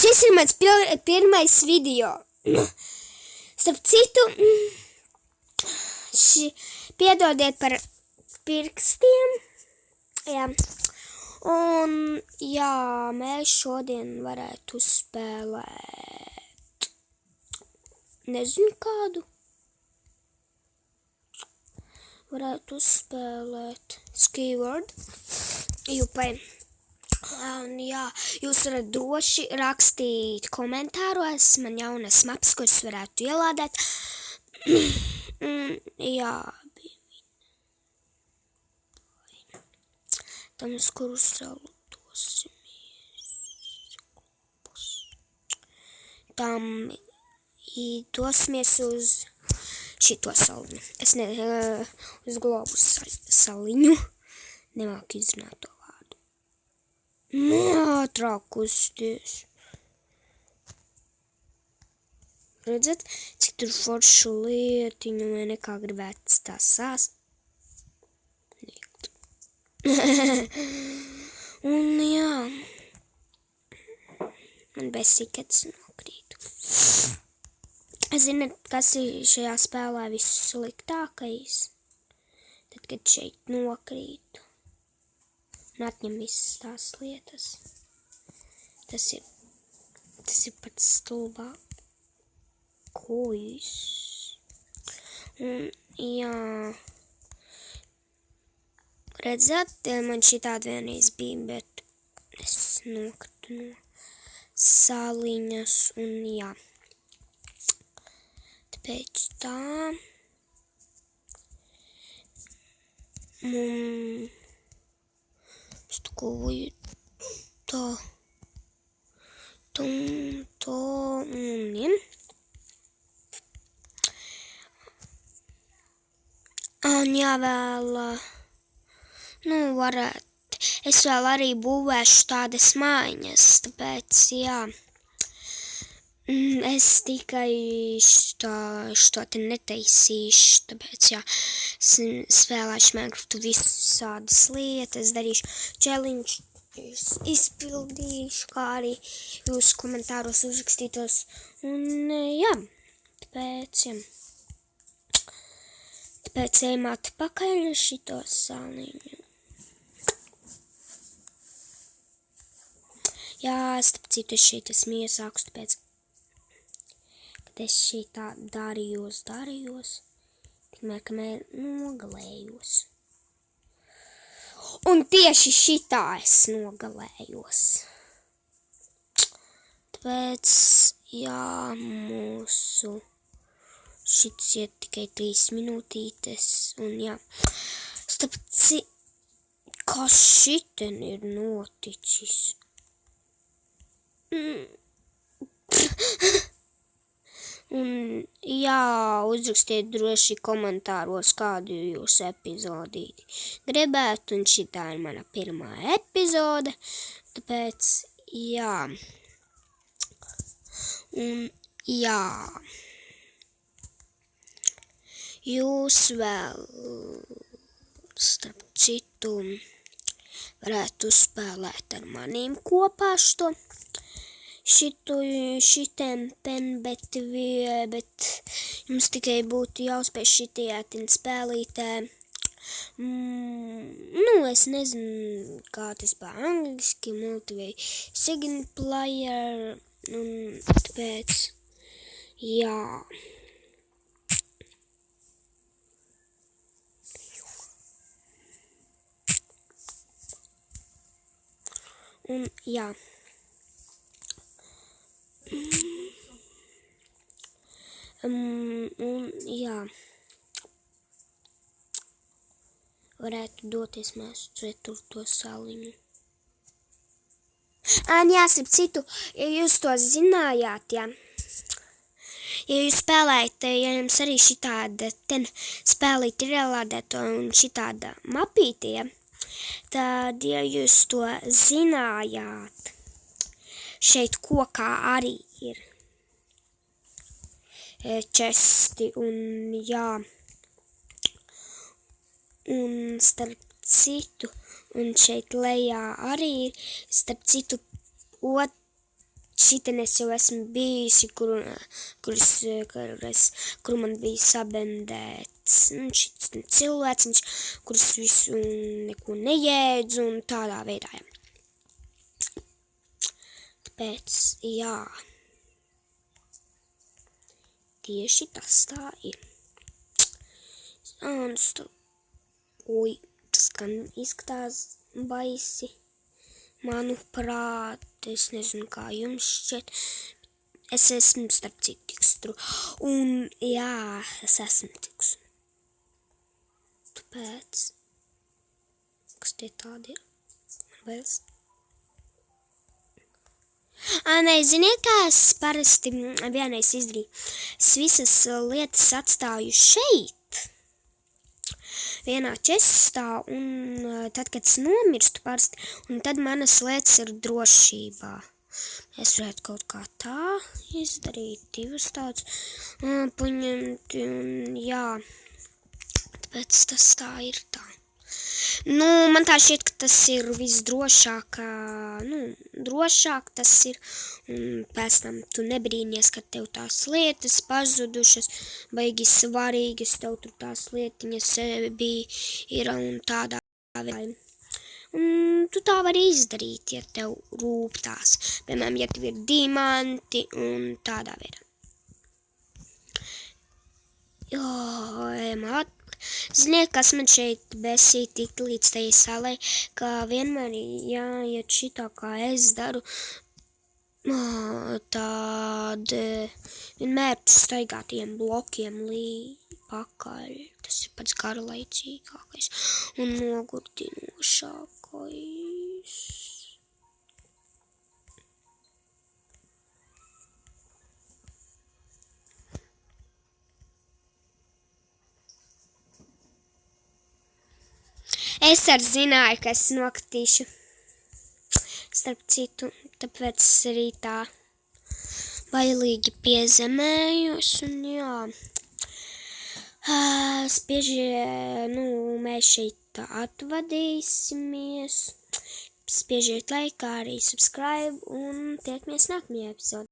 šis ir mans pirmais video. Starp citu, piedodiet par pirkstiem. Jā. Un, jā, mēs šodien varētu spēlēt, nezinu kādu. Varētu spēlēt Skyward. Jupai. Un, jā, jūs varat droši rakstīt komentāros. Man jaunas maps, kuras varētu ielādēt. Jā, tam uz kuru salu dosimies. Tam dosimies uz šito saliņu. Es uz globus saliņu. Nemāku izrunāt to vārdu. Ātrāk kusties. Redzat, cik tur foršu lietiņu vai nekā gribētu tā sāst. Un jā, man bez sikets nokrītu. Zināt, kas ir šajā spēlē vissliktākais? Tad, kad šeit nokrītu un atņem visas tās lietas. Tas ir pats stulbāk. Kuis. Un jā. Redzat, man šitādi vienreiz bija, bet es nokritu no saliņas un jā. Tāpēc tā. Stukoju tā. Un jā. Un jā, vēl... varētu. Es vēl arī būvēšu tādas mājiņas, tāpēc, jā. Es tikai šo te netaisīšu, tāpēc, jā. Spēlēšu Minecraftu visādas lietas, darīšu challenge, izpildīšu, kā arī jūsu komentāros uzrakstītos. Un, jā, tāpēc, jā. Tāpēc ejam atpakaļ šito saliņu. Jā, starp citu, es šeit esmu iesākus, tāpēc, kad es šeit tā darījos, tikmēr nogalējos. Un tieši šitā es nogalējos. Tāpēc, jā, mūsu šits iet tikai 3 minūtītes, un jā, starp citu, kas šiten ir noticis? Un, jā, uzrakstiet droši komentāros, kādu jūs epizodīti gribētu, un šitā ir mana pirmā epizode, tāpēc, jā. Un, jā. Jūs vēl, starp citu, varētu spēlēt ar manīm kopā šitiem bet jums tikai būtu jāuzspēj šitajā spēlītē. Es nezinu, kā tas pa angliski, multi vai single player, un tāpēc, jā. Un, jā. Un, jā. Varētu doties mēs uz 4. saliņu. Jā, starp citu, ja jūs to zinājāt, jā. Ja jūs spēlējat, ja jums arī šitāda spēlīt ir ielādēta un šitāda mapītie, tad, ja jūs to zinājāt, šeit kokā arī ir česti un jā, un starp citu, un šeit lejā arī ir, starp citu, šitien es jau esmu bijusi, kur man bija sabendēts šits cilvēciņš, kurus visu neko neēdz un tādā veidā. Tāpēc, jā, tieši tas tā ir. Ui, tas gan izskatās baisi, manuprāt, es nezinu, kā jums šķiet. Es esmu starp citu tikstru, un jā, es esmu tikstru. Tāpēc, kas tie tādi ir? Vēlas? Nē, ziniet, kā es parasti vienreiz izdarīju? Es visas lietas atstāju šeit, vienā čestā, un tad, kad es nomirstu parasti, un tad manas lietas ir drošībā. Es varētu kaut kā tā izdarīt, divas tāds paņemt, un jā, tāpēc tas tā ir tā. Nu, man tā šķiet, ka tas ir visdrošāk, drošāk tas ir, un pēc tam tu nebrīnies, ka tev tās lietas pazudušas, baigi svarīgas, tev tur tās lietiņas ir un tādā veidā. Un tu tā vari izdarīt, ja tev rūp tās, piemēram, ja tev ir diamanti un tādā veidā. Ziniet, kas man šeit besīja tik līdz tajai salai, ka vienmēr jāiet šitā, kā es daru, tad vienmēr tu staigā tiem blokiem pakaļ. Tas ir pats garlaicīgākais un nogurdinošākais. Es arī zināju, ka es nokritīšu, starp citu, tāpēc arī tā bailīgi piezemējos, un jā, mēs šeit atvadīsimies, spiežiet laikā arī subscribe, un tiekamies nākamajā epizodē.